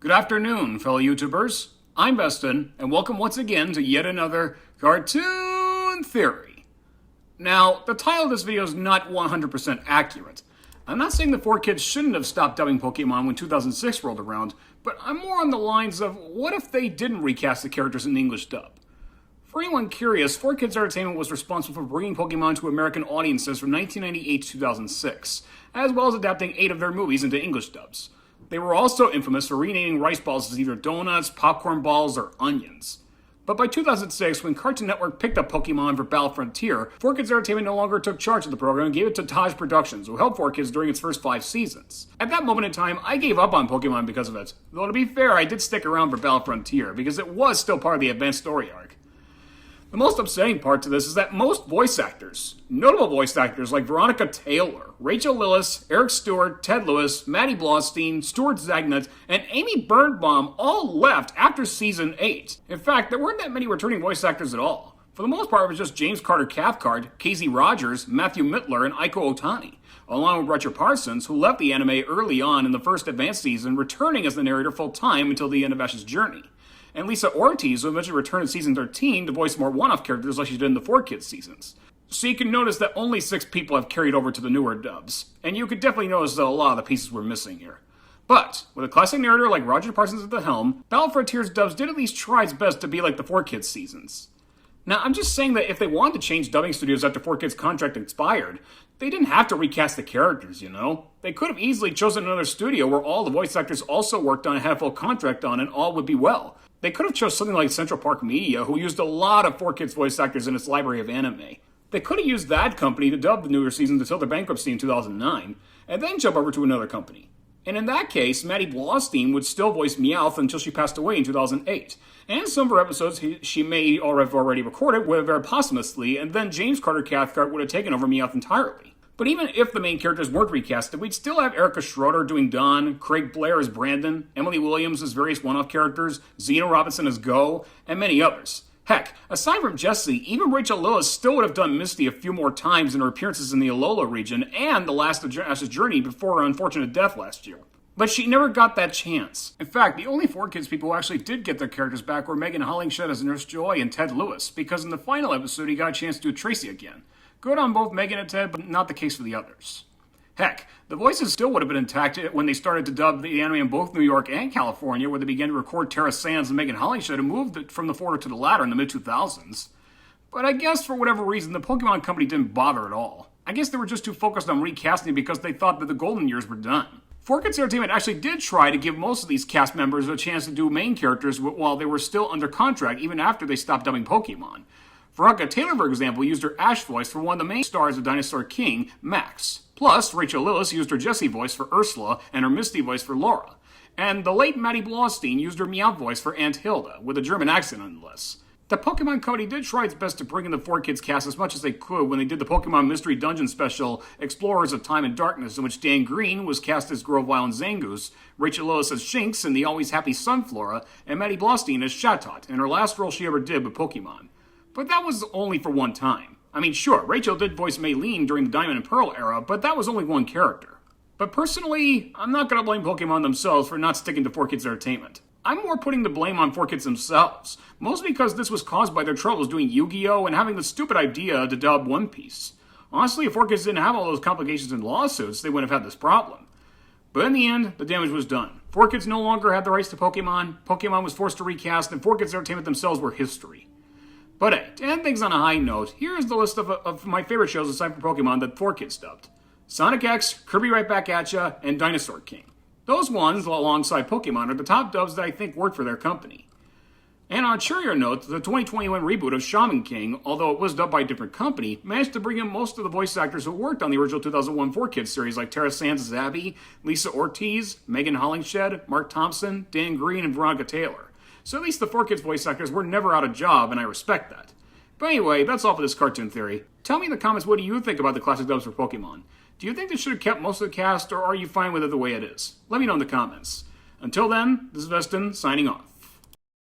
Good afternoon, fellow YouTubers. I'm Beston, and welcome once again to yet another Cartoon Theory. Now, the title of this video is not 100% accurate. I'm not saying the 4Kids shouldn't have stopped dubbing Pokemon when 2006 rolled around, but I'm more on the lines of, what if they didn't recast the characters in the English dub? For anyone curious, 4Kids Entertainment was responsible for bringing Pokemon to American audiences from 1998 to 2006, as well as adapting 8 of their movies into English dubs. They were also infamous for renaming rice balls as either donuts, popcorn balls, or onions. But by 2006, when Cartoon Network picked up Pokemon for Battle Frontier, 4Kids Entertainment no longer took charge of the program and gave it to Taj Productions, who helped 4Kids during its first 5 seasons. At that moment in time, I gave up on Pokemon because of it. Though to be fair, I did stick around for Battle Frontier, because it was still part of the advanced story arc. The most upsetting part to this is that most voice actors, notable voice actors like Veronica Taylor, Rachel Lillis, Eric Stewart, Ted Lewis, Maddie Blaustein, Stuart Zagnut, and Amy Birnbaum all left after Season 8. In fact, there weren't that many returning voice actors at all. For the most part, it was just James Carter Cathcart, Casey Rogers, Matthew Mittler, and Aiko Otani, along with Roger Parsons, who left the anime early on in the first advanced season, returning as the narrator full-time until the end of Ash's journey. And Lisa Ortiz, who eventually returned in Season 13 to voice more one-off characters like she did in the 4Kids seasons. So you can notice that only 6 people have carried over to the newer dubs, and you could definitely notice that a lot of the pieces were missing here. But, with a classic narrator like Roger Parsons at the helm, Battle Frontier's dubs did at least try its best to be like the 4Kids seasons. Now, I'm just saying that if they wanted to change dubbing studios after 4Kids' contract expired, they didn't have to recast the characters, you know? They could have easily chosen another studio where all the voice actors also worked on and had a full contract on, and all would be well. They could have chosen something like Central Park Media, who used a lot of 4Kids voice actors in its library of anime. They could have used that company to dub the newer seasons until their bankruptcy in 2009, and then jump over to another company. And in that case, Maddie Blaustein would still voice Meowth until she passed away in 2008. And some of her episodes she may have already recorded would have aired posthumously, and then James Carter Cathcart would have taken over Meowth entirely. But even if the main characters weren't recasted, we'd still have Erica Schroeder doing Dawn, Craig Blair as Brandon, Emily Williams as various one-off characters, Zeno Robinson as Go, and many others. Heck, aside from Jessie, even Rachel Lillis still would have done Misty a few more times in her appearances in the Alola region and the last of Ash's journey before her unfortunate death last year. But she never got that chance. In fact, the only 4Kids people who actually did get their characters back were Megan Hollingshed as Nurse Joy and Ted Lewis, because in the final episode he got a chance to do Tracy again. Good on both Megan and Ted, but not the case for the others. Heck, the voices still would have been intact when they started to dub the anime in both New York and California, where they began to record Tara Sands and Megan Hollingshed and moved from the former to the latter in the mid-2000s. But I guess for whatever reason, the Pokemon Company didn't bother at all. I guess they were just too focused on recasting because they thought that the golden years were done. 4Kids Entertainment actually did try to give most of these cast members a chance to do main characters while they were still under contract, even after they stopped dubbing Pokemon. Veronica Taylor, for example, used her Ash voice for one of the main stars of Dinosaur King, Max. Plus, Rachel Lillis used her Jessie voice for Ursula and her Misty voice for Laura. And the late Maddie Blaustein used her Meowth voice for Aunt Hilda, with a German accent nonetheless. The Pokemon Company did try its best to bring in the 4Kids cast as much as they could when they did the Pokemon Mystery Dungeon special, Explorers of Time and Darkness, in which Dan Green was cast as Grovyle and Zangoose, Rachel Lillis as Shinx in the Always Happy Sunflora, and Maddie Blaustein as Chatot, in her last role she ever did with Pokemon. But that was only for one time. I mean, sure, Rachel did voice Maylene during the Diamond and Pearl era, but that was only one character. But personally, I'm not going to blame Pokemon themselves for not sticking to 4Kids Entertainment. I'm more putting the blame on 4Kids themselves, mostly because this was caused by their troubles doing Yu-Gi-Oh! And having the stupid idea to dub One Piece. Honestly, if 4Kids didn't have all those complications and lawsuits, they wouldn't have had this problem. But in the end, the damage was done. 4Kids no longer had the rights to Pokemon, Pokemon was forced to recast, and 4Kids Entertainment themselves were history. But hey, to end things on a high note, here's the list of my favorite shows aside from Pokemon that 4Kids dubbed. Sonic X, Kirby Right Back At Ya, and Dinosaur King. Those ones, alongside Pokemon, are the top dubs that I think worked for their company. And on a cheerier note, the 2021 reboot of Shaman King, although it was dubbed by a different company, managed to bring in most of the voice actors who worked on the original 2001 4Kids series like Tara Sands as Abby, Lisa Ortiz, Megan Hollingshed, Mark Thompson, Dan Green, and Veronica Taylor. So at least the 4Kids voice actors were never out of job, and I respect that. But anyway, that's all for this cartoon theory. Tell me in the comments, what do you think about the classic dubs for Pokemon? Do you think they should have kept most of the cast, or are you fine with it the way it is? Let me know in the comments. Until then, this is Veston, signing off.